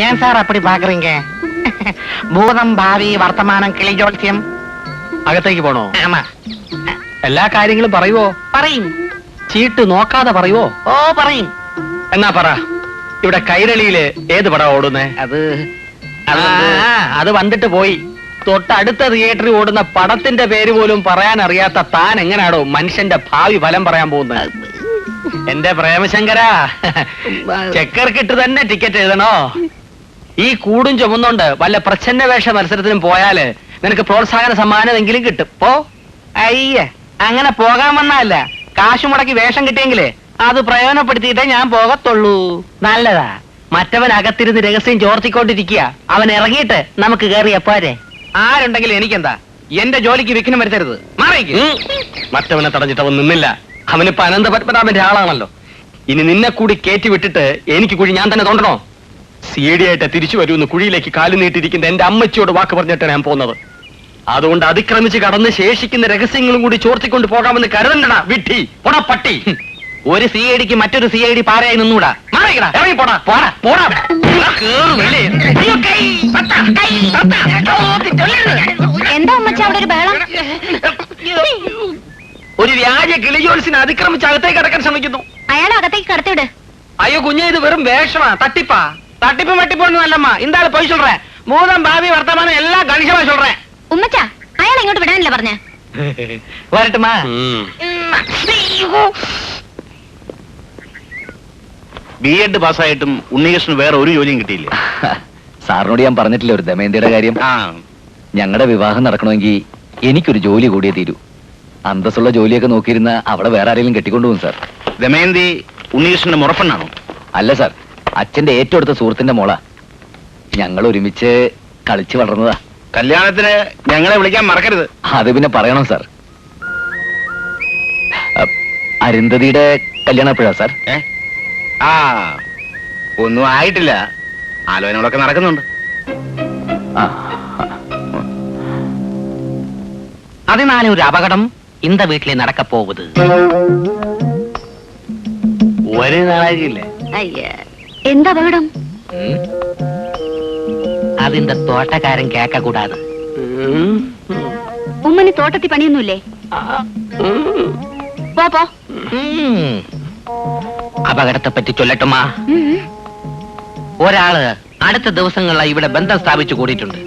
ஏன் சார் அப்படி பாக்குறீங்க? ഭൂതം ഭാവി വർത്തമാനം കിളിജോത്സ്യം. അകത്തേക്ക് പോണോ? ആമാ. എല്ലാ കാര്യങ്ങളും പറയുവോ? പറയും. ചീട്ട് നോക്കാതെ പറയുവോ? ഓ പറയും. എന്നാ പറ, ഇവിടെ കൈരളിയില് ഏത് പടം ഓടുന്നേ? അത് വന്നിട്ട് പോയി. തൊട്ടടുത്ത തിയേറ്ററിൽ ഓടുന്ന പടത്തിന്റെ പേര് പോലും പറയാൻ അറിയാത്ത താൻ എങ്ങനാടോ മനുഷ്യന്റെ ഭാവി ഫലം പറയാൻ പോകുന്നത്? എന്റെ പ്രേമശങ്കരാ, ചെക്കർക്കിട്ട് തന്നെ ടിക്കറ്റ് എഴുതണോ? ഈ കൂടും ചുമന്നുകൊണ്ട് വല്ല പ്രച്ഛന്ന വേഷ മത്സരത്തിനും പോയാല് നിനക്ക് പ്രോത്സാഹന സമ്മാനമെങ്കിലും കിട്ടും. പോ. അയ്യേ, അങ്ങനെ പോകാൻ വന്നല്ല. കാശു മുടക്കി വേഷം കിട്ടിയെങ്കിലേ അത് പ്രയോജനപ്പെടുത്തിയിട്ടേ ഞാൻ പോകത്തുള്ളൂ. നല്ലതാ. മറ്റവൻ അകത്തിരുന്ന് രഹസ്യം ചോർത്തിക്കൊണ്ടിരിക്കുക. അവൻ ഇറങ്ങിയിട്ട് നമുക്ക് കയറിയപ്പോരെ. ആരുണ്ടെങ്കിലും എനിക്കെന്താ? എന്റെ ജോലിക്ക് വിഘ്നം വരുത്തരുത്. മാറിക്ക്. മറ്റവനെ തടഞ്ഞിട്ട് അവൻ നിന്നില്ല. അവനിപ്പോ അനന്തപത്മനാഭന്റെ ആളാണല്ലോ. ഇനി നിന്നെ കൂടി കയറ്റി വിട്ടിട്ട് എനിക്ക് കുഴി ഞാൻ തന്നെ തോണ്ടണോ? CD ആയിട്ട് തിരിച്ചു വരുമെന്ന് കുഴിയിലേക്ക് കാലു നീട്ടിയിരിക്കുന്ന എന്റെ അമ്മച്ചിയോട് വാക്ക് പറഞ്ഞിട്ടാണ് ഞാൻ പോകുന്നത്. അതുകൊണ്ട് അതിക്രമിച്ച് കടന്ന് ശേഷിക്കുന്ന രഹസ്യങ്ങളും കൂടി ചോർത്തിക്കൊണ്ട് പോകാമെന്ന് കരുതണ്ടടാ വിട്ടി. പോടാ പട്ടി. ഒരു CIDക്ക് മറ്റൊരു CID പാരയായി നിന്നൂടാ. മാറിക്കടാ. ഇറങ്ങി പോടാ. പോടാ പോടാ. എന്താ അമ്മച്ച അവിടെ ഒരു ബഹളം? ഒരു വ്യാജ കിളിജോത്സ്യനെ അതിക്രമിച്ച് അകത്തേക്ക് കടക്കാൻ ശ്രമിക്കുന്നു. അയാളെ അകത്തേക്ക് കടത്തിവിട്. അയ്യോ കുഞ്ഞെ, ഇത് വെറും വേഷമാ, തട്ടിപ്പാ. தட்டிப்பு மட்டிப்பு ஒண்ணு இல்லம்மா. இந்த ஆளு போய் சொல்றேன். பூதம் பாவி வர்த்தமானம் எல்லாம் கணிசமா சொல்றேன். ഉമ്മച്ച, അയാളെ ഇങ്ങോട്ട് വിടാനല്ലേ പറഞ്ഞ? வரட்டுமா? B.Ed പാസ്സായിട്ടും ഉണ്ണികൃഷ്ണന് വേറെ ഒരു ജോലിയും കിട്ടിയില്ല. സാറിനോട് ഞാൻ പറഞ്ഞിട്ടില്ല ഒരു ദമയന്തിയുടെ കാര്യം. ഞങ്ങളുടെ വിവാഹം നടക്കണമെങ്കിൽ എനിക്കൊരു ജോലി കൂടിയേ തീരൂ. അന്തസ്സുള്ള ജോലിയൊക്കെ നോക്കിയിരുന്ന അവിടെ വേറെ ആരെങ്കിലും കെട്ടിക്കൊണ്ടുപോകും സാർ. ദമയന്തി ഉണ്ണികൃഷ്ണന്റെ മുറപ്പെണ്ണാണോ? അല്ല സാർ, അച്ഛന്റെ ഏറ്റവും അടുത്ത സുഹൃത്തിന്റെ മോളാ. ഞങ്ങൾ ഒരുമിച്ച് കളിച്ചു വളർന്നതാ. കല്യാണത്തിന് ഞങ്ങളെ വിളിക്കാൻ മറക്കരുത്. അത് പിന്നെ പറയണം സാർ. അരുന്ധതിയുടെ കല്യാണം എപ്പോഴാ സാർ? ഒന്നും ആയിട്ടില്ല. ആലോചനകളൊക്കെ നടക്കുന്നുണ്ട്. அதனால ஒரு அபகடம் இந்த வீட்டிலே நடக்க போகுது. ഒരു നാളാകില്ലേ? എന്താ അപകടം? அது இந்த தோட்டக்காரன் கேட்க கூடாது. ഉമ്മന് തോട്ടത്തിൽ പണിയൊന്നുമില്ലേ? പോ പോ. അപകടത്തെ പറ്റി ചൊല്ലട്ടുമാ. ഒരാള് അടുത്ത ദിവസങ്ങളിൽ ഇവിടെ ബന്ധം സ്ഥാപിച്ചു കൂടിയിട്ടുണ്ട്.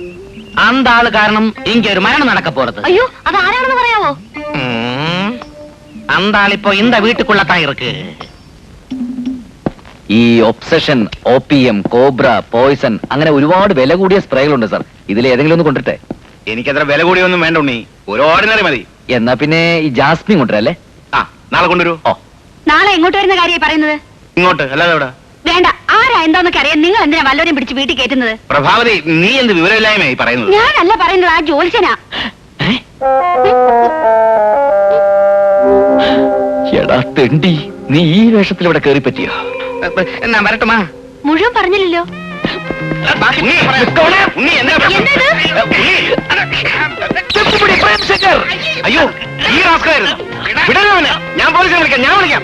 அந்த ஆளு காரணம் இங்க ஒரு மரணம் நடக்க போறது. അയ്യോ, അത് ആരാണെന്ന് പറയാവോ? அந்த ஆள் இப்போ இந்த வீட்டுக்குள்ளதான் இருக்கு. ഈ ഒബ്സഷൻ, OPM, കോബ്ര, പോയിസൺ അങ്ങനെ ഒരുപാട് വില കൂടിയ സ്പ്രേകളുണ്ട് സാർ. ഇതിൽ ഏതെങ്കിലും ഒന്ന് കൊണ്ടിട്ടെ. എനിക്കത്ര വില കൂടിയൊന്നും വേണ്ട ഉണ്ണി, ഒരു ഓർഡിനറി മതി. എന്നാ പിന്നെ ഈ ജാസ്മിൻ കൊണ്ടുവരല്ലേ? നാളെ കൊണ്ടുവരൂ. നാളെ എങ്ങോട്ട് വരുന്ന കാര്യമായി പറയുന്നത്? ഇങ്ങോട്ട്, അല്ലാതെ എവിടെ? വേണ്ട, ആരാ എന്താന്നൊക്കെ അറിയാൻ നിങ്ങൾ എന്തിനാ വല്ലവരെയും പിടിച്ച് വീട്ടിൽ കയറ്റുന്നത്? പ്രഭാവതി, നീ എന്ത് വിവരമില്ലായ്മയായി പറയുന്നത്? ഞാനല്ല പറയുന്നത്, ആ ജോത്സ്യനാ. എടാ തെണ്ടി, നീ ഈ വേഷത്തിൽ ഇവിടെ കയറി പറ്റിയോ? ഞാൻ വരട്ടുമാ? മുഴുവൻ പറഞ്ഞില്ലല്ലോ. അയ്യോ, ഈ റാസ്കലായിരുന്നു. വിടരുവനെ, ഞാൻ പോലീസിനെ വിളിക്കാം. ഞാൻ വിളിക്കാം.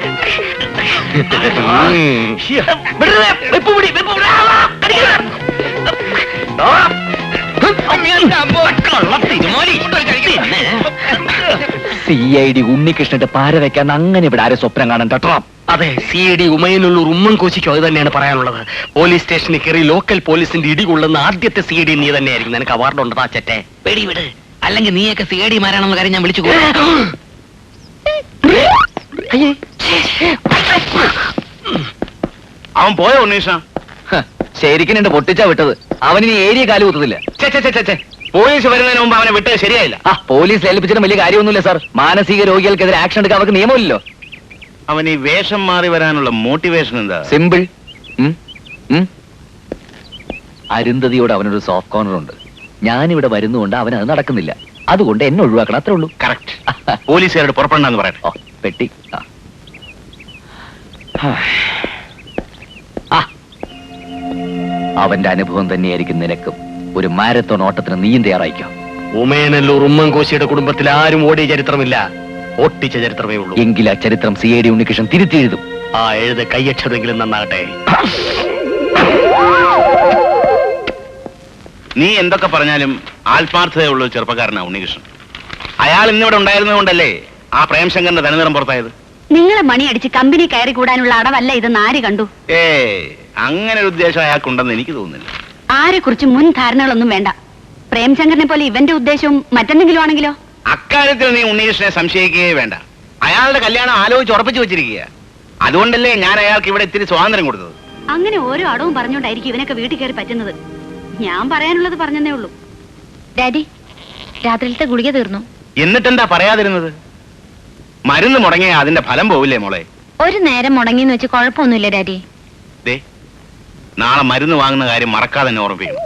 CID ഉണ്ണികൃഷ്ണന്റെ പാര വെക്കാൻ അങ്ങനെ ഇവിടെ ആരെ സ്വപ്നം കാണാൻ കേട്ടോ? അതെ, CID ഉമയനുള്ളൂർ ഉമ്മൻ കോശിക്കോ അത് തന്നെയാണ് പറയാനുള്ളത്. പോലീസ് സ്റ്റേഷനിൽ കയറി ലോക്കൽ പോലീസിന്റെ ഇടികൊള്ളുന്ന ആദ്യത്തെ CID നീ തന്നെയായിരിക്കും. നിനക്ക് അവാർഡ് ഉണ്ട് ആ ചെറ്റെ. വെടി വിട്, അല്ലെങ്കിൽ നീയൊക്കെ CID മാരാണെന്ന കാര്യം ഞാൻ വിളിച്ചു. അവൻ പോയോ ഉണ്ണീഷ? ശരിക്കും എന്റെ പൊട്ടിച്ചാ വിട്ടത്. അവനിനി ഏരിയ കാലു കുത്തത്തില്ല. പോലീസ് വരുന്നതിന് മുമ്പ് അവനെ വിട്ടത് ശരിയായില്ല. പോലീസ് ഏൽപ്പിച്ചിട്ടും വലിയ കാര്യമൊന്നുമില്ല സാർ. മാനസിക രോഗികൾക്കെതിരെ ആക്ഷൻ എടുക്കാൻ അവർക്ക് നിയമമില്ലല്ലോ. അവൻ ഈ വേഷം മാറി വരാനുള്ള മോട്ടിവേഷൻ എന്താ? സിമ്പിൾ. അരുന്ധതിയോട് അവനൊരു സോഫ്റ്റ് കോർണർ ഉണ്ട്. ഞാനിവിടെ വരുന്നുകൊണ്ട് അവൻ അത് നടക്കുന്നില്ല. അതുകൊണ്ട് എന്നെ ഒഴിവാക്കണം, അത്രേ ഉള്ളൂ. കറക്റ്റ്. പോലീസുകാരോട് പുറപ്പെടണമെന്ന് പറയട്ടെ. പെട്ടി. അവന്റെ അനുഭവം തന്നെയായിരിക്കും നിനക്കും. ഒരു മാരത്തോൺ ഓട്ടത്തിന് നീയും തയ്യാറായിക്കോ. ഉമയനല്ലൂർ ഉമ്മൻ കോശിയുടെ കുടുംബത്തിൽ ആരും ഓടിയ ചരിത്രമില്ല, ഒട്ടിച്ച ചരിത്രമേ ഉള്ളൂ. എങ്കിൽ ആ ചരിത്രം CID ഉണ്ണികൃഷ്ണൻ തിരുത്തി എഴുതും. ആ എഴുത് കൈയക്ഷരമെങ്കിലും നന്നാകട്ടെ. നീ എന്തൊക്കെ പറഞ്ഞാലും ആത്മാർത്ഥതയുള്ള ഒരു ചെറുപ്പക്കാരനാ ഉണ്ണികൃഷ്ണൻ. അയാൾ ഇന്നിവിടെ ഉണ്ടായിരുന്നതുകൊണ്ടല്ലേ ആ പ്രേംശങ്കറിന്റെ തനിനിറം പുറത്തായത്. നിങ്ങളെ മണിയടിച്ച് കമ്പനി കയറി കൂടാനുള്ള അടവല്ല ഇതെന്ന് ആര് കണ്ടു? അങ്ങനെ ഒരു ഉദ്ദേശം അയാൾക്കുണ്ടെന്ന് എനിക്ക് തോന്നുന്നില്ല. ആരെ കുറിച്ച് മുൻ ധാരണകളൊന്നും വേണ്ട. പ്രേംശങ്കറിനെ പോലെ ഇവന്റെ ഉദ്ദേശവും മറ്റെന്തെങ്കിലും ആണെങ്കിലോ? അക്കാര്യത്തിൽ നീ ഉണ്ണികൃഷ്ണനെ സംശയിക്കുകയേ വേണ്ട. അയാളുടെ കല്യാണം ആലോചിച്ച് ഉറപ്പിച്ചു വെച്ചിരിക്കുക. അതുകൊണ്ടല്ലേ ഞാൻ അയാൾക്ക് ഇവിടെ ഇത്തിരി സ്വാതന്ത്ര്യം കൊടുത്തത്. അങ്ങനെ ഓരോ അടവും പറഞ്ഞുകൊണ്ടായിരിക്കും ഇവനൊക്കെ വീട്ടിൽ കയറി പറ്റുന്നത്. ഞാൻ പറയാനുള്ളത് പറഞ്ഞതേ ഉള്ളൂ. ഡാഡി, രാത്രിയിലത്തെ ഗുളിക തീർന്നു. എന്നിട്ടെന്താ പറയാതിരുന്നത്? മരുന്ന് മുടങ്ങിയ അതിന്റെ ഫലം പോവില്ലേ മോളെ? ഒരു നേരം മുടങ്ങിന്ന് വെച്ച് കുഴപ്പമൊന്നുമില്ല ഡാഡി. ദേ, നാളെ മരുന്ന് വാങ്ങുന്ന കാര്യം മറക്കാതെ തന്നെ ഓർമ്മിപ്പിക്കണം.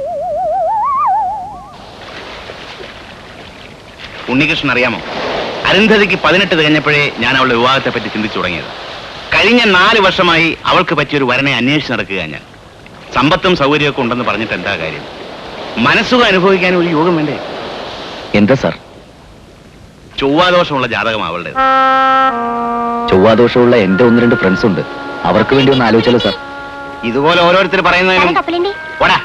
ഉണ്ണികൃഷ്ണൻ അറിയാമോ, അരുന്ധതിക്ക് 18 തികഞ്ഞപ്പോഴേ ഞാൻ അവളുടെ വിവാഹത്തെ പറ്റി ചിന്തിച്ചു തുടങ്ങിയത്. കഴിഞ്ഞ 4 വർഷമായി അവൾക്ക് പറ്റിയൊരു വരനെ അന്വേഷിച്ച് നടക്കുക ഞാൻ. സമ്പത്തും സൗകര്യമൊക്കെ ഉണ്ടെന്ന് പറഞ്ഞിട്ട് എന്താ കാര്യം? മനസ്സുഖം അനുഭവിക്കാൻ ഒരു യോഗം വേണ്ടേ? എന്താ സാർ? ചൊവ്വാദോഷമുള്ള ജാതകം അവളുടെ. ചൊവ്വാദോഷമുള്ള എന്റെ 1-2 ഫ്രണ്ട്സ് ഉണ്ട്. അവർക്ക് വേണ്ടി ഒന്ന് ആലോചിച്ചാലോ സാർ? ഇതുപോലെ ഓരോരുത്തർ പറയുന്നതിനും ഓടാ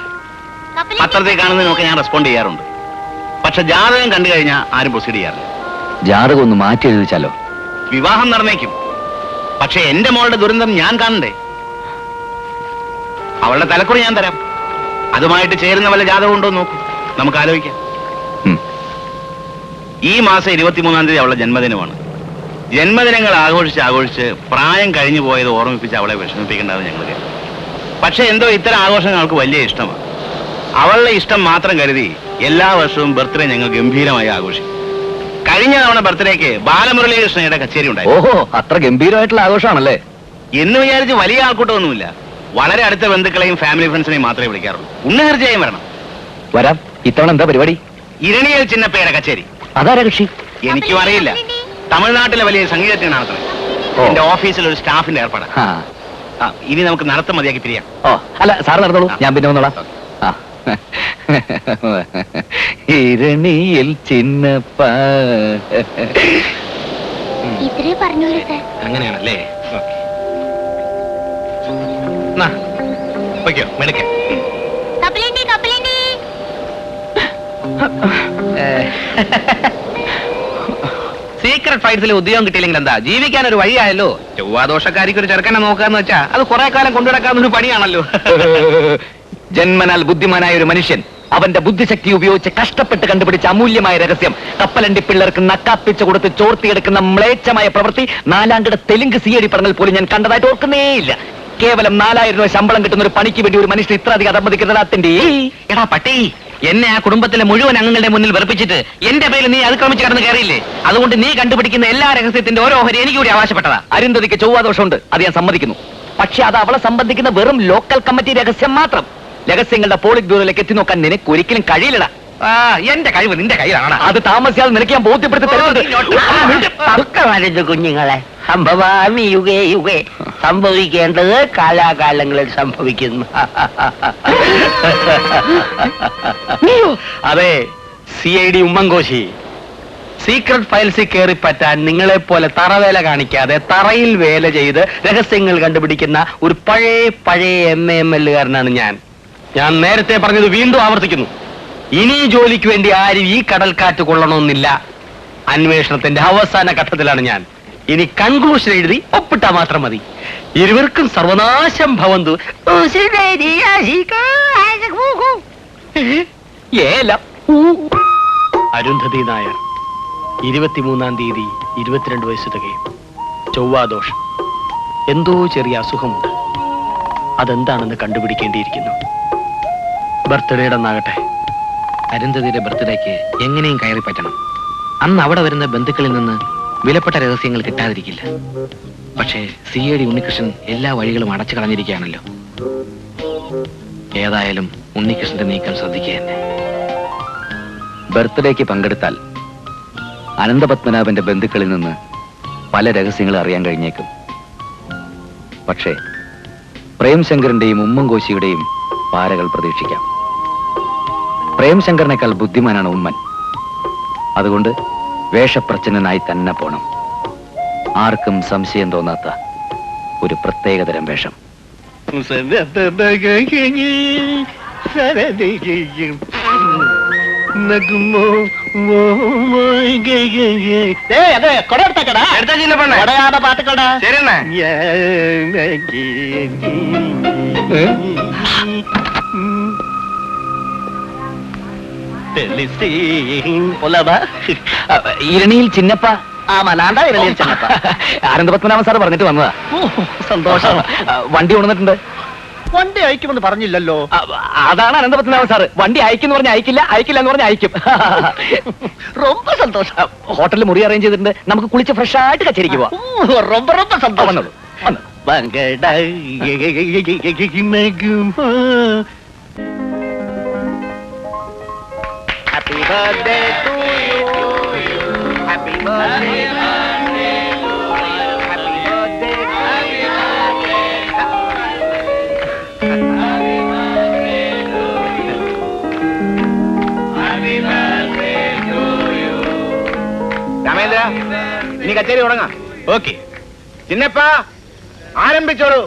പത്രത്തിൽ കാണുന്നതിനൊക്കെ ഞാൻ റെസ്പോണ്ട് ചെയ്യാറുണ്ട്. പക്ഷെ ജാതകം കണ്ടു കഴിഞ്ഞാൽ ആരും പ്രൊസീഡ് ചെയ്യാറില്ല. ജാതകം ഒന്ന് മാറ്റി എഴുതിച്ചാലോ? വിവാഹം നിർണയിക്കും. പക്ഷെ എന്റെ മോളുടെ ദുരന്തം ഞാൻ കാണണ്ടേ? അവളുടെ തലക്കുറി ഞാൻ തരാം. അതുമായിട്ട് ചേരുന്ന വല്ല ജാതകം ഉണ്ടോ നോക്കൂ, നമുക്ക് ആലോചിക്കാം. ഈ മാസം 23-ാം തീയതി അവളുടെ ജന്മദിനമാണ്. ജന്മദിനങ്ങൾ ആഘോഷിച്ച് പ്രായം കഴിഞ്ഞു പോയത് ഓർമ്മിപ്പിച്ച് അവളെ വിഷമിപ്പിക്കേണ്ടത് ഞങ്ങൾ കരുതി. പക്ഷെ എന്തോ ഇത്തരം ആഘോഷങ്ങൾ അവൾക്ക് വലിയ ഇഷ്ടമാണ്. അവളുടെ ഇഷ്ടം മാത്രം കരുതി എല്ലാ വർഷവും ബർത്ത്ഡേ ഞങ്ങൾ ഗംഭീരമായി ആഘോഷിക്കും. കഴിഞ്ഞ തവണ ബർത്ത്ഡേക്ക് ബാലമുരളീകൃഷ്ണയുടെ കച്ചേരി ഉണ്ടായി. ഓഹോ, അത്ര ഗംഭീരമായിട്ടുള്ള ആഘോഷമാണല്ലേ? എന്ന് വിചാരിച്ച് വലിയ ആൾക്കൂട്ടമൊന്നുമില്ല. വളരെ അടുത്ത ബന്ധുക്കളെയും ഫാമിലി ഫ്രണ്ട്സിനെയും മാത്രമേ വിളിക്കാറുള്ളൂ. ഉണ്ണി തീർച്ചയായും വരണം. വരാം. ഇത്തവണ എന്താ പരിപാടി? ഇരണിയൽ ചിന്നപ്പയുടെ കച്ചേരി. അതാരാ കക്ഷി? എനിക്കും അറിയില്ല. തമിഴ്നാട്ടിലെ വലിയ സംഗീതജ്ഞനാണ് നടത്തുന്നത്. എന്റെ ഓഫീസിൽ ഒരു സ്റ്റാഫിന്റെ ഏർപ്പാടാണ്. ഇനി നമുക്ക് നടത്തം മതിയാക്കി പിരിയാം. ഓ അല്ല, സാറ് നടന്നോളൂ, ഞാൻ പിന്നെ വന്നോളാം. ഇരണിയിൽ ചിന്നപ്പ. അങ്ങനെയാണല്ലേ? മെടുക്കാം. സീക്രട്ട് ഫൈറ്റ്സിൽ ഉദ്യോഗം കിട്ടിയില്ലെങ്കിൽ എന്താ, ജീവിക്കാൻ ഒരു വഴിയായല്ലോ. ചൊവ്വാദോഷക്കാരിക്ക് ഒരു ചെറുക്കനെ നോക്കാന്ന് വെച്ചാ അത് കുറെ കാലം കൊണ്ടുനടക്കാവുന്ന ഒരു പണിയാണല്ലോ. ജന്മനാൽ ബുദ്ധിമാനായ ഒരു മനുഷ്യൻ അവന്റെ ബുദ്ധിശക്തി ഉപയോഗിച്ച് കഷ്ടപ്പെട്ട് കണ്ടുപിടിച്ച അമൂല്യമായ രഹസ്യം കപ്പലണ്ടി പിള്ളേർക്ക് നക്കാപ്പിച്ച് കൊടുത്ത് ചോർത്തിയെടുക്കുന്ന മ്ലേച്ഛമായ പ്രവൃത്തി 4-ാം തെലുങ്ക് CID പടങ്ങൾ പോലും ഞാൻ കണ്ടതായിട്ട് ഓർക്കുന്നേയില്ല. കേവലം 4000 രൂപ ശമ്പളം കിട്ടുന്ന ഒരു പണിക്ക് വേണ്ടി ഒരു മനുഷ്യൻ ഇത്ര അധികം അധമതിക്കുന്നതിന്റെ എടാ പട്ടി, എന്നെ ആ കുടുംബത്തിലെ മുഴുവൻ അംഗങ്ങളുടെ മുന്നിൽ വെറുപ്പിച്ചിട്ട് എന്റെ പേരിൽ നീ അതിക്രമിച്ച് കടന്ന് കയറിയില്ലേ? അതുകൊണ്ട് നീ കണ്ടുപിടിക്കുന്ന എല്ലാ രഹസ്യത്തിന്റെ ഓരോ ഓഹരി എനിക്ക് കൂടി അവകാശപ്പെട്ടതാ. അരുന്ധതിക്ക് ചൊവ്വാദോഷമുണ്ട്, അത് ഞാൻ സമ്മതിക്കുന്നു. പക്ഷെ അത് അവളെ സംബന്ധിക്കുന്ന വെറും ലോക്കൽ കമ്മിറ്റി രഹസ്യം മാത്രം. രഹസ്യങ്ങളുടെ പോളിറ്റ് ബ്യൂറോയിലേക്ക് എത്തി നോക്കാൻ നിനക്ക് ഒരിക്കലും കഴിയില്ലടാ. എന്റെ കഴിവ് നിന്റെ കയ്യിലാണ്. അത് താമസിയാതെ നിനക്ക് ഞാൻ ബോധ്യപ്പെടുത്തി തരുന്നുണ്ട്. കുഞ്ഞുങ്ങളെ, സംഭവാമി യുഗേ യുഗേ, സംഭവിക്കേണ്ടത് കാലാകാലങ്ങളിൽ സംഭവിക്കുന്നു. അതെ, CID ഉമ്മൻകോശി. സീക്രട്ട് ഫയൽസിൽ കയറി പറ്റാൻ നിങ്ങളെ പോലെ തറവേല കാണിക്കാതെ തറയിൽ വേല ചെയ്ത് രഹസ്യങ്ങൾ കണ്ടുപിടിക്കുന്ന ഒരു പഴയ MAML-കാരനാണ് ഞാൻ. ഞാൻ നേരത്തെ പറഞ്ഞത് വീണ്ടും ആവർത്തിക്കുന്നു. ഇനി ജോലിക്ക് വേണ്ടി ആരും ഈ കടൽക്കാറ്റ് കൊള്ളണമെന്നില്ല. അന്വേഷണത്തിന്റെ അവസാന ഘട്ടത്തിലാണ് ഞാൻ. ഇനി കൺക്ലൂഷൻ എഴുതി ഒപ്പിട്ടാ മാത്രം മതി. ഇരുവർക്കും സർവനാശം ഭവന്തു. അരുന്ധതി നായർ, 23-ാം തീയതി 22 വയസ്സ് തികയും. ചൊവ്വാദോഷം. എന്തോ ചെറിയ അസുഖമുണ്ട്. അതെന്താണെന്ന് കണ്ടുപിടിക്കേണ്ടിയിരിക്കുന്നു. ബർത്ത്ഡേയുടെ ഒന്നാകട്ടെ. അരുന്ധതിയുടെ ബർത്ത്ഡേക്ക് എങ്ങനെയും കയറി പറ്റണം. അന്ന് അവിടെ വരുന്ന ബന്ധുക്കളിൽ നിന്ന് വിലപ്പെട്ട രഹസ്യങ്ങൾ കിട്ടാതിരിക്കില്ല. പക്ഷേ CID ഉണ്ണികൃഷ്ണൻ എല്ലാ വഴികളും അടച്ചു കളഞ്ഞിരിക്കുകയാണല്ലോ. ഏതായാലും ഉണ്ണികൃഷ്ണന്റെ നീക്കം ശ്രദ്ധിക്കുക തന്നെ. ബർത്ത്ഡേക്ക് പങ്കെടുത്താൽ അനന്തപത്മനാഭന്റെ ബന്ധുക്കളിൽ നിന്ന് പല രഹസ്യങ്ങൾ അറിയാൻ കഴിഞ്ഞേക്കും. പക്ഷേ പ്രേംശങ്കറിന്റെയും ഉമ്മൻകോശിയുടെയും പാരകൾ പ്രതീക്ഷിക്കാം. പ്രേംശങ്കറിനേക്കാൾ ബുദ്ധിമാനാണ് ഉമ്മൻ. അതുകൊണ്ട് വേഷപ്രച്ഛന്നനായി തന്നെ പോണം. ആർക്കും സംശയം തോന്നാത്ത ഒരു പ്രത്യേകതരം വേഷം. നഗുമോ അതെ കൊട എടുത്തേക്കടാ കൊടയാതെ പാട്ടുക്കടാ ശരി ഇരണിയിൽ ചിന്നപ്പ ആമലാണ്ട ഇരളിയിൽ ചെന്നപ്പ ആനന്ദപത്മനാഭൻ സാറ് പറഞ്ഞിട്ട് വന്നതാ. സന്തോഷം. വണ്ടി കൊണ്ടുവന്നിട്ടുണ്ട്. വണ്ടി അയക്കുമെന്ന് പറഞ്ഞില്ലല്ലോ. അതാണ് അനന്തപത്മനാഭൻ സാറ്. വണ്ടി അയക്കുന്നു പറഞ്ഞാൽ അയക്കില്ല, അയക്കില്ല എന്ന് പറഞ്ഞാൽ അയക്കും. ரொம்ப സന്തോഷം. ഹോട്ടലിൽ മുറി അറേഞ്ച് ചെയ്തിട്ടുണ്ട്. നമുക്ക് കുളിച്ച് ഫ്രഷ് ആയിട്ട് കച്ചേരിക്ക് പോവാം. ரொம்ப ரொம்ப സന്തോഷം. Happy birthday to you. Happy birthday. Ramendra, ഇനി കച്ചേരി തുടങ്ങാം. ഓക്കെ ചിന്നപ്പ, ആരംഭിച്ചോളൂ.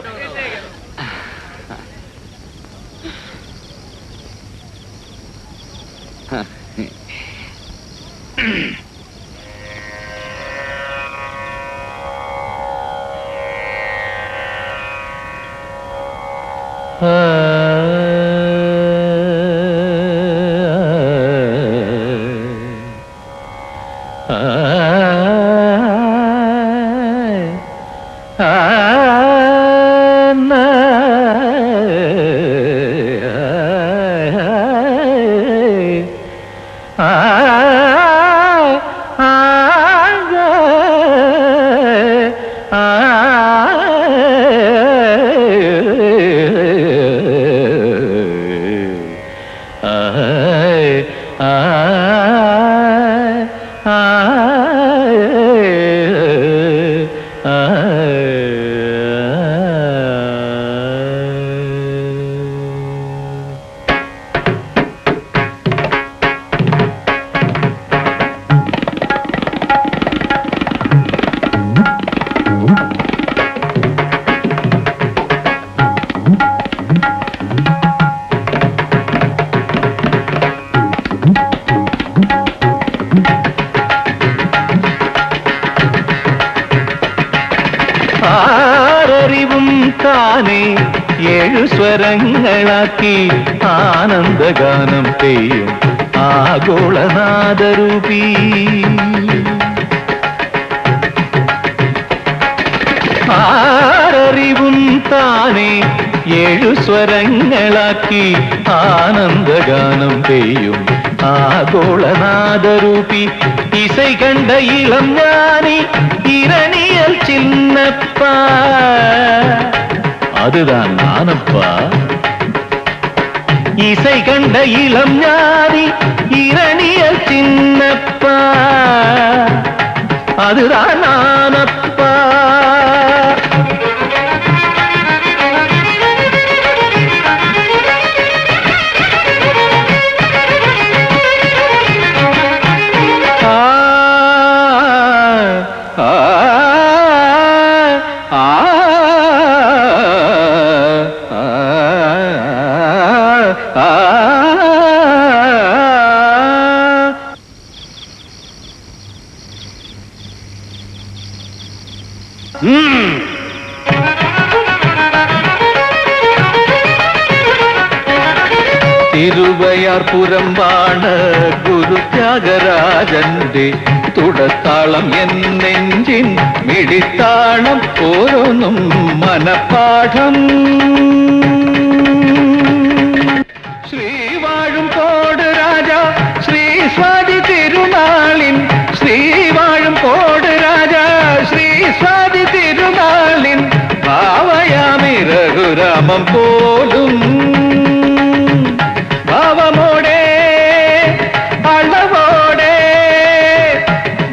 താനെ ഏഴു സ്വരങ്ങളാക്കി ആനന്ദഗാനം പെയ്യും ആഗോളനാദരൂപി. ആരറിവും താനെ ഏഴു സ്വരങ്ങളാക്കി ആനന്ദഗാനം പെയ്യും ആഗോളനാദരൂപി. ഇസൈ കണ്ട ഇളം ஞானி ഇരണിയൽ ചിന്നപ്പ, அதுதான் நானப்பா. இசை கண்ட இளம் ஞானி இரணியல் சின்னப்பா, அதுதான் நானப்பா. തിരുവയാർപുരമ്പാണ് ഗുരു ത്യാഗരാജന്റെ തുടത്താളം എന്നെഞ്ചിൻ മിടിത്താളം ഓരോന്നും മനപ്പാഠം. ശ്രീവാഴും കോട് രാജ ശ്രീ സ്വാതി തിരുനാളിൻ, ശ്രീവാഴും കോട് രാജ ശ്രീ സ്വാതി തിരുനാളിൻ ഭാവയാമി രഘുരാമം പോലും ഭാവമോടെ അളവോടെ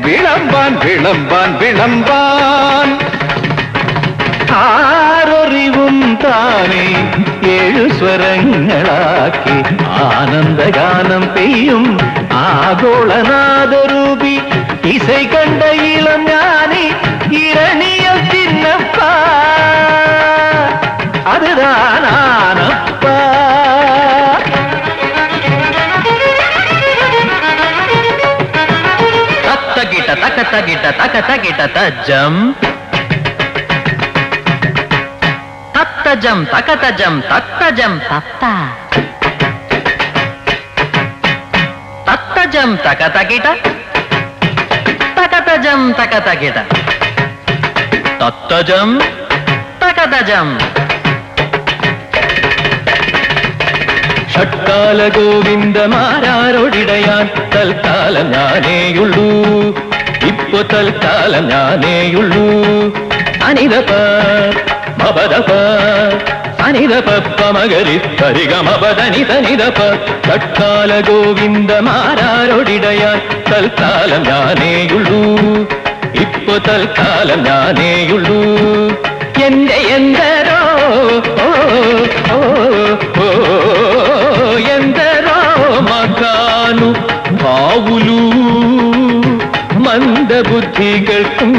വിളമ്പാൻ വിളമ്പാൻ വിളമ്പാൻ. ആരറിവും താനെ ഏഴു സ്വരങ്ങളാക്കി ആനന്ദഗാനം പെയ്യും ആഗോളനാദരൂപി. ഇസൈ കണ്ട ഇളം ஞானி ഇരണിയൽ ചിന്നപ്പ, அதுதான் ஆனப்பா. തകിട തക തകിട തജം തത്തജം തകതജം തത്തജം തത്ത തത്തജം തക തകിട തകതജം തക തകിട തത്തജം തകതജം. ഷട്കാല ഗോവിന്ദമാരാരോടിടയാൻ തൽക്കാലം ഞാനേയുള്ളൂ, ഇപ്പൊ തൽക്കാലം ഞാനേയുള്ളൂ. അനിതപ മപദപ അനിതപ പമകരി പരിഗമപദനി തനിതപ. ഷട്കാല ഗോവിന്ദമാരാരോടിടയാൻ തൽക്കാലം ഞാനേയുള്ളൂ, ഇപ്പൊ തൽക്കാലം ഞാനേയുള്ളൂ. എന്റെ എന്തരോ ఎందరో మగాను పావులు മന്ദബുദ്ധികൾക്കും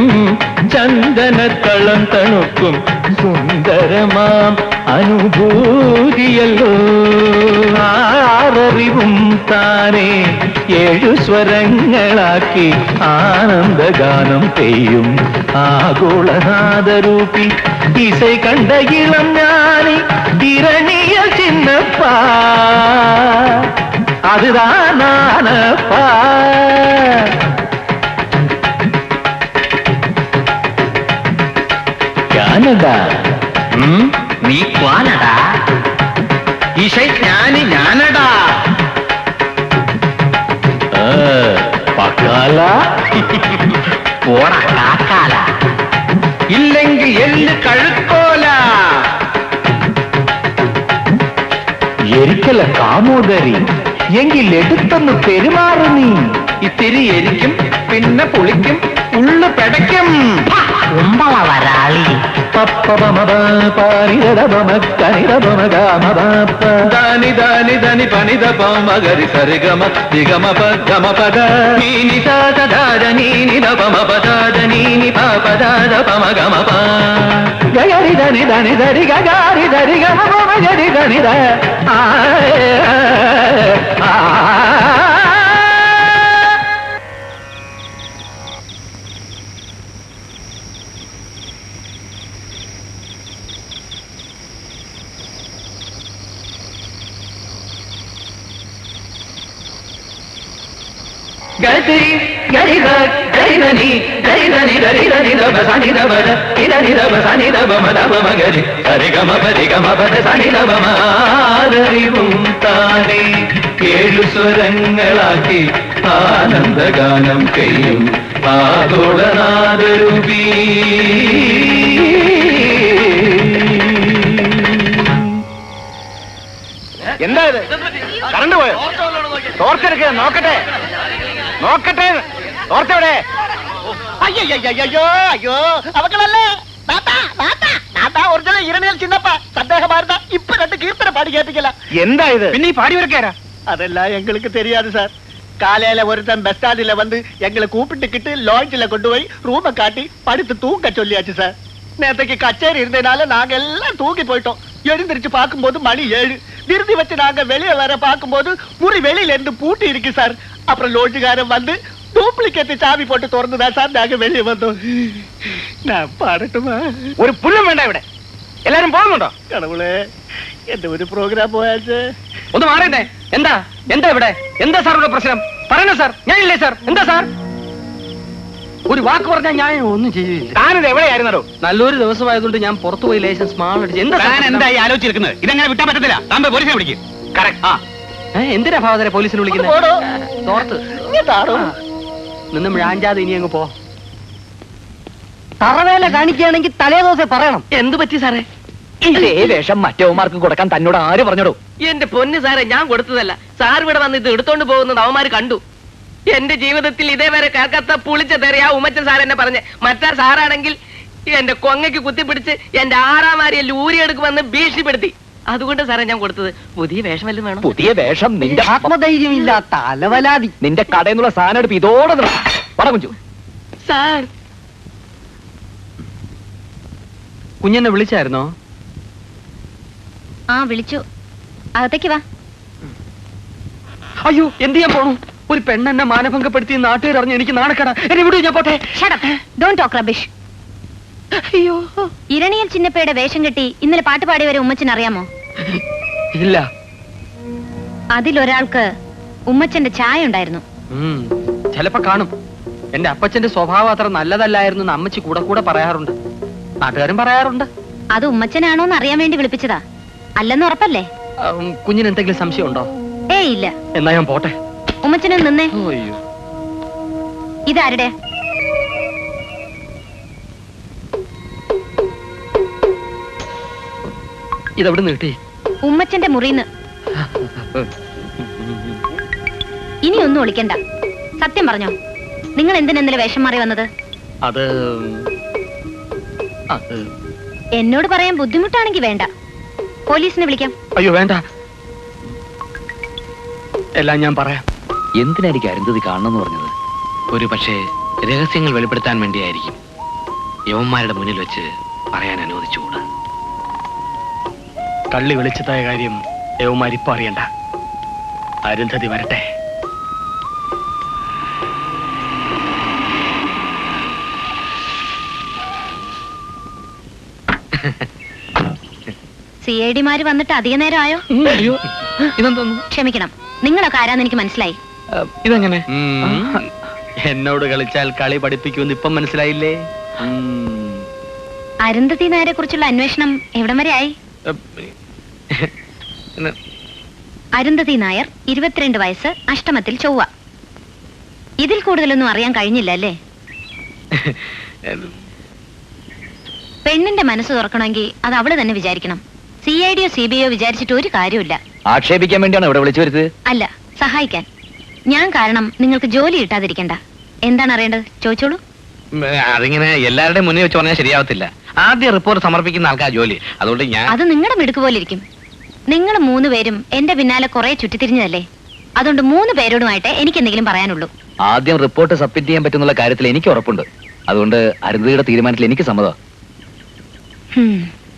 ചന്ദനത്തളം തണുക്കും സുന്ദരമാം അനുഭൂതിയല്ലോ. ആററിവും താനേ 7 സ്വരങ്ങളാക്കി ആനന്ദഗാനം പെയ്യും ആഗോളനാദരൂപി ഇസൈ കണ്ട ഇളം ഞാനി ഇരണിയ ചിന്നപ്പാ അതുതാനാനപ്പാ. ഞാനടാ നീ ക്വാനടാ ഇഷൈ ജ്ഞാനി ഞാനടാ. പക്കാല പോണ കാക്കാല ഇല്ലെങ്കിൽ എല്ല് കഴുക്കോല. എരിക്കല കാമോദരി എങ്കിൽ എടുത്തൊന്ന് പെരുമാറു നീ. ഇത്തിരി എരിക്കും പിന്നെ പുളിക്കും ഉള്ളു പെടയ്ക്കും. കുമ്പള വരാളി ധനി ധനി ധനി പനിത പമഗരി സരിഗമ ദിഗമ പദമ പദ നീനി സദാദ നീനി ദപമ പദാദ നീനി പദാദ പമഗമ പ ഗരി ധനി ധനി ധരി ഗരി ധരി ഗമ പമ ഗരി ധനി ധ ആ ഗരി ഗരി ഗരി ധനി ഗരി ധനി ഗരി ധനി ദപ സനി ദപ ഇധനി ദപ സനി ദപ മദപ മഗരി സരി ഗമ പരി ഗമ പദ സനി ദപ മാറിവും താനേ 7 സ്വരങ്ങളാക്കി ആനന്ദഗാനം ചെയ്യും ആഗോളനാദരൂപി. എന്താ ഇത്? കറണ്ട് പോയോ? തോർത്തെടുക്കുക, നോക്കട്ടെ നോക്കട്ടെ. തോർത്തെവിടെ? അയ്യോ അയ്യോ അവക്കളല്ലേ ഒറിജിനൽ ഇരണിയൽ ചിന്നപ്പ സന്ദേഹമായിരുന്ന ഇപ്പൊ 2 കീർത്തന പാടി കേൾപ്പിക്കല. എന്താ ഇത്? പിന്നെ ഈ പാടി വരക്കാരാ? அதெல்லாம் எங்களுக்கு தெரியாது சார். காலையில ஒருத்தன் பஸ் ஸ்டாண்டில் வந்து எங்களை கூப்பிட்டுக்கிட்டு லாட்ஜில் கொண்டு போய் ரூமை காட்டி படுத்து தூங்க சொல்லியாச்சு சார். நேற்றுக்கு கச்சேரி இருந்ததுனால நாங்க எல்லாம் தூங்கி போயிட்டோம். எழுந்திருச்சு பார்க்கும்போது மணி 7. விருதி வச்சு நாங்க வெளியே வர பார்க்கும்போது முறி வெளியில இருந்து பூட்டி இருக்கு சார். அப்புறம் லோட்ஜுக்காரன் வந்து டூப்ளிகேட் சாவி போட்டு திறந்துதான் சார் நாங்க வெளியே வந்தோம். நான் பாடட்டுமா? ഒരു പുല്ലും വേണ്ട ഇവിടെ. എല്ലാരും പോകുന്നുണ്ടോ? கடவுளே എന്റെ ഒരു പ്രോഗ്രാം പോയാച്ച്. ഒന്ന് മാറണ്ടേ? എന്താ എന്താ ഇവിടെ? എന്താ സാർ ഇവിടെ പ്രശ്നം? പറയണ സാർ. ഞാനില്ലേ സാർ? എന്താ സാർ? ഒരു വാക്ക് പറഞ്ഞാൽ ഞാൻ ഒന്നും ചെയ്യില്ല. താനിത് എവിടെയായിരുന്നോ? നല്ലൊരു ദിവസമായതുകൊണ്ട് ഞാൻ പുറത്തു പോയി ലേശം സ്മാൾ അടിച്ചു. എന്തായി ആലോചിച്ചിരിക്കുന്നത്? ഇതെങ്ങനെ വിട്ടാൻ പറ്റത്തില്ല. താൻ പോലീസിനെ വിളിക്കും. കറക്റ്റ്. എന്തിനാ ഭാവതരെ പോലീസിനെ വിളിക്കുന്നത്? തോർത്ത് നിന്നും ഴാഞ്ചാതെ ഇനി അങ്ങ് പോ. തറവേല കാണിക്കുകയാണെങ്കിൽ തലേദിവസം പറയണം. എന്ത് പറ്റി സാറേ? ഇതേ വേഷം മറ്റവന്മാർക്കും കൊടുക്കാൻ തന്നോട് ആര് പറഞ്ഞോടോ? എന്റെ പൊന്ന് സാറേ, ഞാൻ കൊടുത്തതല്ല. സാർ ഇവിടെ വന്ന് ഇത് എടുത്തോണ്ട് പോകുന്നത് അവന്മാര് കണ്ടു. എന്റെ ജീവിതത്തിൽ ഇതേവരെ കേൾക്കാത്ത പുളിച്ച തെറിയാ ഉമ്മച്ചൻ സാർ എന്നെ പറഞ്ഞ്. മറ്റാ സാറാണെങ്കിൽ എന്റെ കൊങ്ങയ്ക്ക് കുത്തിപ്പിടിച്ച് എന്റെ 6ആം വാരിയെല്ലാം ഊരിയെടുക്കുമെന്ന് ഭീഷണിപ്പെടുത്തി. അതുകൊണ്ട് സാറേ ഞാൻ കൊടുത്തത്. പുതിയ വേഷം വല്ലതും വേണം? പുതിയ വേഷം നിന്റെ ആത്മധൈര്യമില്ലാത്ത അലവലാതി. നിന്റെ കടയിൽ നിന്നുള്ള സാധനം എടുപ്പ് ഇതോടെ പടകുഞ്ചു. സാർ കുഞ്ഞെന്നെ വിളിച്ചായിരുന്നോ? ആ വിളിച്ചു. അകത്തേക്ക് വാ. അയ്യോ, എന്ത് ചെയ്യാൻ പോണു? ഒരു പെണ്ണെന്നെ മാനഭംഗപ്പെടുത്തി നാട്ടുകാർ അറിഞ്ഞ് എനിക്ക് നാണക്കേടാ. എന്നെ വിടൂ, ഞാൻ പോട്ടെ. Don't talk rubbish. അയ്യോ, ഇരണിയൽ ചിന്നപ്പയുടെ വേഷം കെട്ടി ഇന്നലെ പാട്ട് പാടിയവരെ ഉമ്മച്ചൻ അറിയാമോ? ഇല്ല. അതിലൊരാൾക്ക് ഉമ്മച്ചന്റെ ചായ ഉണ്ടായിരുന്നു. ചിലപ്പോ കാണും. എന്റെ അപ്പച്ചന്റെ സ്വഭാവം അത്ര നല്ലതല്ലായിരുന്നു എന്ന് അമ്മച്ചി കൂടെ കൂടെ പറയാറുണ്ട്, നാട്ടുകാരും പറയാറുണ്ട്. അത് ഉമ്മച്ചനാണോന്ന് അറിയാൻ വേണ്ടി വിളിപ്പിച്ചതാ, അല്ലെന്ന് ഉറപ്പല്ലേ? കുഞ്ഞിന് എന്തെങ്കിലും സംശയം ഉണ്ടോ? ഏയ് ഇല്ല. എന്നാ ഞാൻ പോട്ടെ. ഉമ്മച്ചനെ നിന്നേ. അയ്യോ, ഇതാരുടെ? ഇതെവിടെ നീട്ടി? ഉമ്മച്ചന്റെ മുറിന്ന്. ഇനി ഒന്നും ഒളിക്കണ്ട, സത്യം പറഞ്ഞോ. നിങ്ങൾ എന്തിനെന്നലെ വേഷം മാറി വന്നത്? അത് എന്നോട് പറയാൻ ബുദ്ധിമുട്ടാണെങ്കിൽ വേണ്ട, പോലീസിനെ വിളിക്കാം. അയ്യോ വേണ്ട, എല്ലാം ഞാൻ പറയാം. എന്തിനായിരിക്കും അരുന്ധതി കാണണമെന്ന് പറഞ്ഞത്? ഒരു പക്ഷേ രഹസ്യങ്ങൾ വെളിപ്പെടുത്താൻ വേണ്ടിയായിരിക്കും. യവന്മാരുടെ മുന്നിൽ വെച്ച് പറയാൻ അനുവദിച്ചുകൂടാ. കള്ളി വെളിച്ചത്തായ കാര്യം യവന്മാരിപ്പോ അറിയണ്ട. അരുന്ധതി വരട്ടെ. CID മാര് വന്നിട്ട് അധിക നേരം ആയോ? അയ്യോ, ഇതെന്തോന്നു? ക്ഷമിക്കണം, നിങ്ങളൊക്കെ ആരാന്ന് എനിക്ക് മനസ്സിലായി. ഇതെങ്ങനെ? എന്നോട് കളിച്ചാൽ കളി പഠിപ്പിക്കുമെന്ന് ഇപ്പം മനസ്സിലായില്ലേ? അരുന്ധതി നായരെ കുറിച്ചുള്ള അന്വേഷണം എവിടം വരെ ആയി? അരുന്ധതി നായർ 22 വയസ്സ്, അഷ്ടമത്തിൽ ചൊവ്വ. ഇതിൽ കൂടുതലൊന്നും അറിയാൻ കഴിഞ്ഞില്ല അല്ലേ? പെണ്ണിന്റെ മനസ്സ് തുറക്കണമെങ്കിൽ അത് അവള് തന്നെ വിചാരിക്കണം. CIDയോ CBIയോ വിചാരിച്ചിട്ട് ഒരു കാര്യമില്ല. ആക്ഷേപിക്കാൻ വേണ്ടിയാണ് ഇവിടെ വിളിച്ചു വരുന്നത്? അല്ല, സഹായിക്കാൻ. ഞാൻ കാരണം നിങ്ങൾക്ക് ജോലി കിട്ടാതിരിക്കണ്ട. എന്താണ് അറിയേണ്ടത്? ചോദിച്ചോളൂ. അതിങ്ങനെ എല്ലാവരുടെയും മുന്നിൽ വെച്ച് പറഞ്ഞാൽ ശരിയാവത്തില്ല. ആദ്യം റിപ്പോർട്ട് സമർപ്പിക്കുന്ന ആൾക്കാർ ജോലി. അതുകൊണ്ട് ഞാൻ അത് നിങ്ങളുടെ മിടുക്ക് പോലെ ഇരിക്കും. നിങ്ങൾ 3 പേരും എന്റെ പിന്നാലെ കുറെ ചുറ്റിത്തിരിഞ്ഞതല്ലേ. അതുകൊണ്ട് 3 പേരോടുമായിട്ട് എനിക്ക് എന്തെങ്കിലും പറയാനുള്ളൂ. ആദ്യം റിപ്പോർട്ട് സബ്മിറ്റ് ചെയ്യാൻ പറ്റുന്നുള്ള കാര്യത്തിൽ എനിക്ക് ഉറപ്പുണ്ട്. അതുകൊണ്ട് അരുന്ധതിയുടെ തീരുമാനത്തിൽ എനിക്ക് സമ്മതം.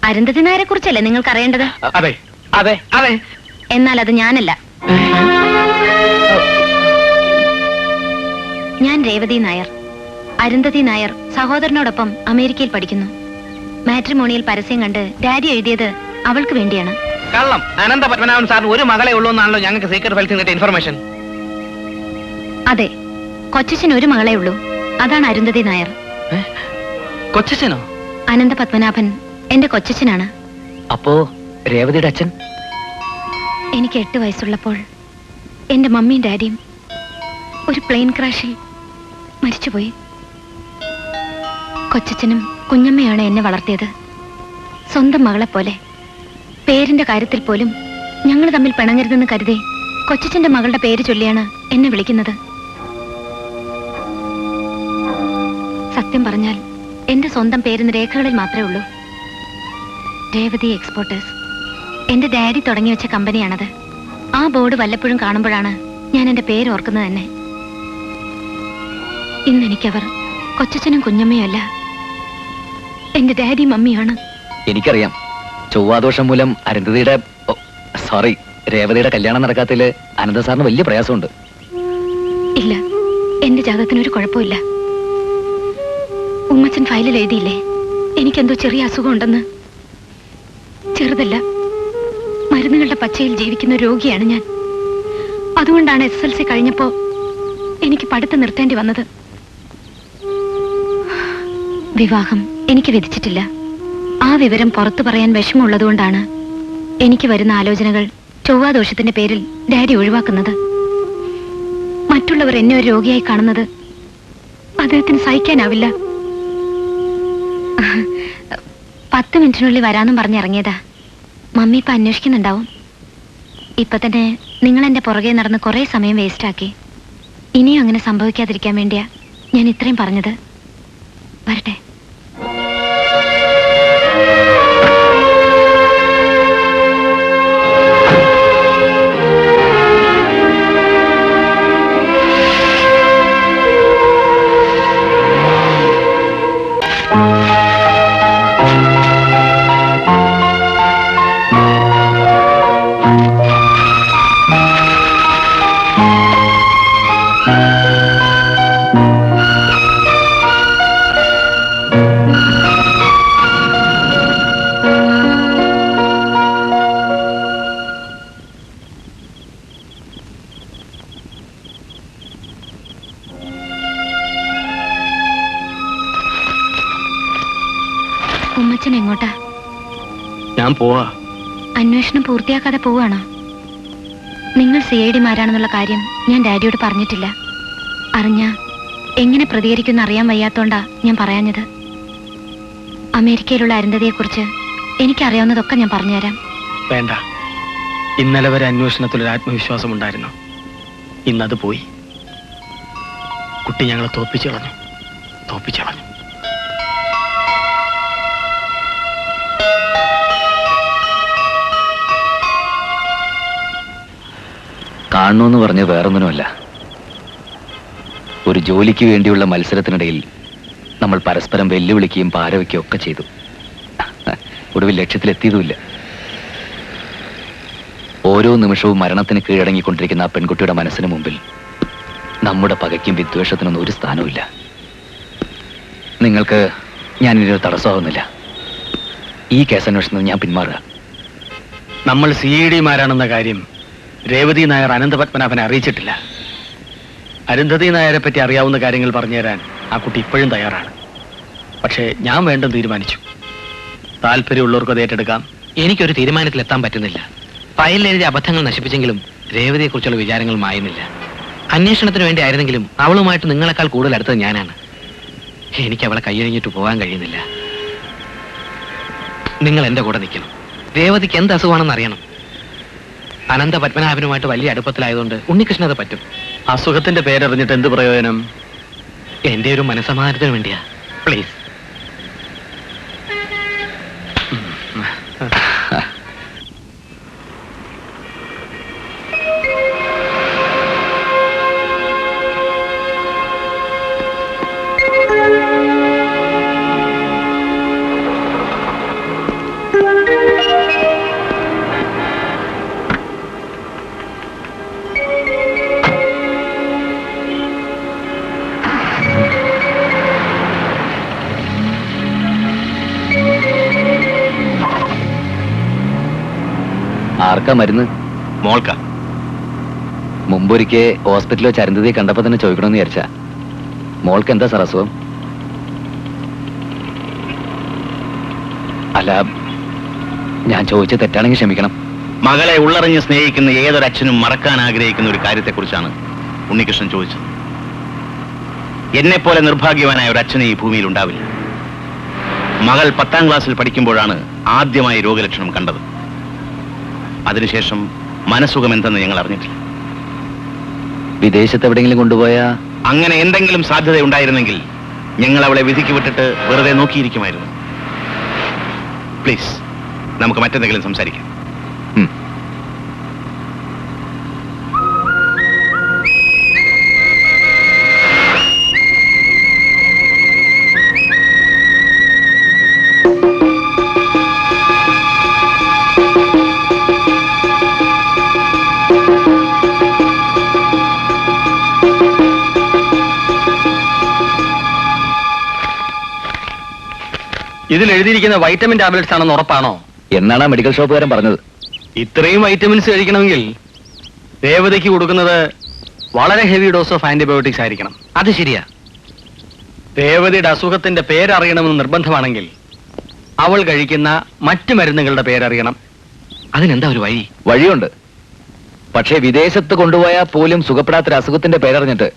അരുന്ധതി നായരെ കുറിച്ചല്ലേ നിങ്ങൾക്ക് അറിയേണ്ടത്? അതെ അതെ അതെ. എന്നാൽ അത് ഞാനല്ല. ഞാൻ രേവതി നായർ. അരുന്ധതി നായർ സഹോദരനോടൊപ്പം അമേരിക്കയിൽ പഠിക്കുന്നു. മാട്രിമോണിയൽ പരസ്യം കണ്ട് ഡാഡി എഴുതിയത് അവൾക്ക് വേണ്ടിയാണ്. കള്ളം. അനന്ത പത്മനാഭൻ സാറിന് ഒരു മകളെ ഉള്ളൂ എന്നാണല്ലോ ഞങ്ങൾക്ക് സീക്രട്ട് ഫയൽസിൽ കിട്ടിയ ഇൻഫർമേഷൻ. അതെ, കൊച്ചച്ഛൻ ഒരു മകളെ ഉള്ളൂ. അതാണ് അരുന്ധതി നായർ. കൊച്ചച്ഛനോ? അനന്ത പത്മനാഭൻ എന്റെ കൊച്ചച്ഛനാണ്. അപ്പോ രേവതിയുടെ അച്ഛൻ? എനിക്ക് 8 വയസ്സുള്ളപ്പോൾ എന്റെ മമ്മിയും ഡാഡിയും ഒരു പ്ലെയിൻ ക്രാഷിൽ മരിച്ചുപോയി. കൊച്ചച്ഛനും കുഞ്ഞമ്മയാണ് എന്നെ വളർത്തിയത്, സ്വന്തം മകളെ പോലെ. പേരിന്റെ കാര്യത്തിൽ പോലും ഞങ്ങൾ തമ്മിൽ പിണങ്ങരുതെന്ന് കരുതി കൊച്ചച്ഛന്റെ മകളുടെ പേര് ചൊല്ലിയാണ് എന്നെ വിളിക്കുന്നത്. സത്യം പറഞ്ഞാൽ എന്റെ സ്വന്തം പേരിന് രേഖകളിൽ മാത്രമേ ഉള്ളൂ. രേവതി എക്സ്പോർട്ടേഴ്സ്. എന്റെ ഡാഡി തുടങ്ങി വെച്ച കമ്പനിയാണത്. ആ ബോർഡ് വല്ലപ്പോഴും കാണുമ്പോഴാണ് ഞാൻ എന്റെ പേര് ഓർക്കുന്നത് തന്നെ. ഇന്നെനിക്കവർ കൊച്ചച്ഛനും കുഞ്ഞമ്മയും അല്ല, എന്റെ ഡാഡി മമ്മിയാണ്. എനിക്കറിയാം. ചൊവ്വാദോഷം മൂലം അരുന്ധതിയുടെ രേവതിയുടെ കല്യാണം നടക്കാത്തതില് അനന്ത സാറിന് വലിയ പ്രയാസമുണ്ട്. ഇല്ല, എന്റെ ജാതകത്തിനൊരു കുഴപ്പമില്ല. ഉമ്മച്ചൻ ഫയലിൽ എഴുതിയില്ലേ എനിക്കെന്തോ ചെറിയ അസുഖം ഉണ്ടെന്ന്? ചെറുതല്ല, മരുന്നുകളുടെ പച്ചയിൽ ജീവിക്കുന്ന രോഗിയാണ് ഞാൻ. അതുകൊണ്ടാണ് SSLC കഴിഞ്ഞപ്പോ എനിക്ക് പഠിത്തം നിർത്തേണ്ടി വന്നത്. വിവാഹം എനിക്ക് വിധിച്ചിട്ടില്ല. ആ വിവരം പുറത്തു പറയാൻ വിഷമമുള്ളതുകൊണ്ടാണ് എനിക്ക് വരുന്ന ആലോചനകൾ ചൊവ്വാദോഷത്തിന്റെ പേരിൽ ഡാഡി ഒഴിവാക്കുന്നത്. മറ്റുള്ളവർ എന്നെ ഒരു രോഗിയായി കാണുന്നത് അദ്ദേഹത്തിന് സഹിക്കാനാവില്ല. 10 മിനിറ്റിനുള്ളിൽ വരാന്നും പറഞ്ഞിറങ്ങിയതാ. മമ്മി ഇപ്പൊ അന്വേഷിക്കുന്നുണ്ടാവും. ഇപ്പൊ തന്നെ നിങ്ങൾ എന്റെ പുറകെ നടന്ന് കുറെ സമയം വേസ്റ്റാക്കി. ഇനിയും അങ്ങനെ സംഭവിക്കാതിരിക്കാൻ വേണ്ടിയാ ഞാൻ ഇത്രയും പറഞ്ഞത്. വരട്ടെ. പോവാ. അന്വേഷണം പൂർത്തിയാക്കാതെ പോവാണോ? നിങ്ങൾ CID-മാരാണെന്നുള്ള കാര്യം ഞാൻ ഡാഡിയോട് പറഞ്ഞിട്ടില്ല. അറിഞ്ഞ എങ്ങനെ പ്രതികരിക്കുമെന്ന് അറിയാൻ വയ്യാത്തോണ്ടാ ഞാൻ പറയാഞ്ഞത്. അമേരിക്കയിലുള്ള അരുന്ധതിയെക്കുറിച്ച് എനിക്കറിയാവുന്നതൊക്കെ ഞാൻ പറഞ്ഞുതരാം. വേണ്ട. ഇന്നലെ വരെ അന്വേഷണത്തിലൊരു ആത്മവിശ്വാസം ഉണ്ടായിരുന്നു. ഇന്നത് പോയി. കുട്ടി ഞങ്ങളെ തോൽപ്പിച്ചു കളഞ്ഞു. കാണണമെന്ന് പറഞ്ഞ് വേറൊന്നിനുമല്ല. ഒരു ജോലിക്ക് വേണ്ടിയുള്ള മത്സരത്തിനിടയിൽ നമ്മൾ പരസ്പരം വെല്ലുവിളിക്കുകയും പാരവയ്ക്കുകയും ഒക്കെ ചെയ്തു. ഒടുവിൽ ലക്ഷ്യത്തിലെത്തിയതുമില്ല. ഓരോ നിമിഷവും മരണത്തിന് കീഴടങ്ങിക്കൊണ്ടിരിക്കുന്ന ആ പെൺകുട്ടിയുടെ മനസ്സിന് മുമ്പിൽ നമ്മുടെ പകയ്ക്കും വിദ്വേഷത്തിനൊന്നും ഒരു സ്ഥാനവുമില്ല. നിങ്ങൾക്ക് ഞാൻ ഇതിനൊരു തടസ്സമാവുന്നില്ല. ഈ കേസന്വേഷണത്തിൽ ഞാൻ പിന്മാറുക. നമ്മൾ CID-മാരാണെന്ന കാര്യം രേവതി നായർ അനന്തപത്മനാഭനെ അറിയിച്ചിട്ടില്ല. അരുന്ധതി നായരെ പറ്റി അറിയാവുന്ന കാര്യങ്ങൾ പറഞ്ഞുതരാൻ ആ കുട്ടി ഇപ്പോഴും തയ്യാറാണ്. പക്ഷേ ഞാൻ വേണ്ടെന്ന് തീരുമാനിച്ചു. താല്പര്യമുള്ളവർക്ക് അത് ഏറ്റെടുക്കാം. എനിക്കൊരു തീരുമാനത്തിലെത്താൻ പറ്റുന്നില്ല. ഫയലിൽ എഴുതിയ അബദ്ധങ്ങൾ നശിപ്പിച്ചെങ്കിലും രേവതിയെക്കുറിച്ചുള്ള വിചാരങ്ങൾ മായുന്നില്ല. അന്വേഷണത്തിന് വേണ്ടി ആയിരുന്നെങ്കിലും അവളുമായിട്ട് നിങ്ങളെക്കാൾ കൂടുതൽ അടുത്തത് ഞാനാണ്. എനിക്ക് അവളെ കൈയൊഴിഞ്ഞിട്ട് പോകാൻ കഴിയുന്നില്ല. നിങ്ങൾ എന്റെ കൂടെ നിൽക്കണം. രേവതിക്ക് എന്ത് അസുഖമാണെന്ന് അറിയണം. അനന്ത പത്മനാഭനുമായിട്ട് വലിയ അടുപ്പത്തിലായതുകൊണ്ട് ഉണ്ണികൃഷ്ണൻ അത് പറ്റും. അസുഖത്തിന്റെ പേരറിഞ്ഞിട്ട് എന്ത് പ്രയോജനം? എന്റെ ഒരു മനസ്സമാധാനത്തിന് വേണ്ടിയാ. പ്ലീസ്. ആർക്കാ മരുന്ന്? മോൾക്ക. മുമ്പൊരിക്കെ ഹോസ്പിറ്റലിൽ വെച്ച് അരുന്ധതിയെ കണ്ടപ്പോ തന്നെ ചോദിക്കണമെന്ന് വിചാരിച്ച. മോൾക്ക് എന്താ സാർ അസുഖം? അല്ല, ഞാൻ ചോദിച്ചത് തെറ്റാണെങ്കിൽ ക്ഷമിക്കണം. മകളെ ഉള്ളറിഞ്ഞ് സ്നേഹിക്കുന്ന ഏതൊരച്ഛനും മറക്കാൻ ആഗ്രഹിക്കുന്ന ഒരു കാര്യത്തെക്കുറിച്ചാണ് ഉണ്ണികൃഷ്ണൻ ചോദിച്ചത്. എന്നെപ്പോലെ നിർഭാഗ്യവാനായ ഒരു അച്ഛനെ ഈ ഭൂമിയിൽ ഉണ്ടാവില്ല. മകൾ 10ാം ക്ലാസ്സിൽ പഠിക്കുമ്പോഴാണ് ആദ്യമായി രോഗലക്ഷണം കണ്ടത്. അതിനുശേഷം മനസ്സുഖം എന്തെന്ന് ഞങ്ങൾ അറിഞ്ഞിട്ടില്ല. വിദേശത്ത് എവിടെയെങ്കിലും കൊണ്ടുപോയാ? അങ്ങനെ എന്തെങ്കിലും സാധ്യതയുണ്ടായിരുന്നെങ്കിൽ ഞങ്ങൾ അവളെ വിധിക്ക് വിട്ടിട്ട് വെറുതെ നോക്കിയിരിക്കുമായിരുന്നു. പ്ലീസ്, നമുക്ക് മറ്റെന്തെങ്കിലും സംസാരിക്കാം. ഇതിൽ എഴുതിയിരിക്കുന്ന വൈറ്റമിൻ ടാബ്ലറ്റ്സ് ആണെന്ന് ഉറപ്പാണോ? എന്നാണ് ആ മെഡിക്കൽ ഷോപ്പുകാരൻ പറഞ്ഞത്. ഇത്രയും വൈറ്റമിൻസ് കഴിക്കണമെങ്കിൽ രേവതിക്ക് കൊടുക്കുന്നത് വളരെ ഹെവി ഡോസ് ഓഫ് ആന്റിബയോട്ടിക്സ് ആയിരിക്കണം. അത് ശരിയാ. രേവതിയുടെ അസുഖത്തിന്റെ പേരറിയണമെന്ന് നിർബന്ധമാണെങ്കിൽ അവൾ കഴിക്കുന്ന മറ്റു മരുന്നുകളുടെ പേരറിയണം. അതിനെന്താ ഒരു വഴി? വഴിയുണ്ട്. പക്ഷേ വിദേശത്ത് കൊണ്ടുപോയാൽ പോലും സുഖപ്പെടാത്തൊരു അസുഖത്തിന്റെ പേരറിഞ്ഞിട്ട്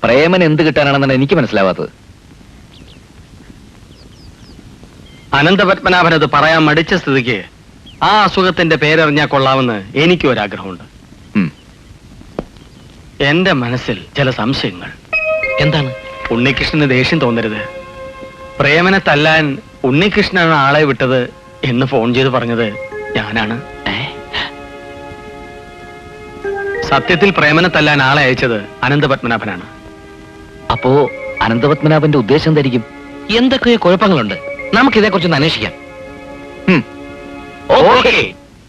പ്രേമൻ എന്ത് കിട്ടാനാണെന്നാണ് എനിക്ക് മനസ്സിലാവാത്തത്. അനന്തപത്മനാഭൻ അത് പറയാൻ മടിച്ച സ്ഥിതിക്ക് ആ അസുഖത്തിന്റെ പേരറിഞ്ഞാൽ കൊള്ളാമെന്ന് എനിക്കും ഒരാഗ്രഹമുണ്ട്. എന്റെ മനസ്സിൽ ചില സംശയങ്ങൾ. എന്താണ്? ഉണ്ണികൃഷ്ണന് ദേഷ്യം തോന്നരുത്. പ്രേമനെ തല്ലാൻ ഉണ്ണികൃഷ്ണനാണ് ആളെ വിട്ടത് എന്ന് ഫോൺ ചെയ്ത് പറഞ്ഞത് ഞാനാണ്. സത്യത്തിൽ പ്രേമനെ തല്ലാൻ ആളെ അയച്ചത് അനന്തപത്മനാഭനാണ്. അപ്പോ അനന്തപത്മനാഭന്റെ ഉദ്ദേശം എന്തായിരിക്കും? എന്തൊക്കെയോ കുഴപ്പങ്ങളുണ്ട്. നമുക്ക് ഇതേക്കുറിച്ചൊന്ന് അന്വേഷിക്കാം. ഓക്കേ.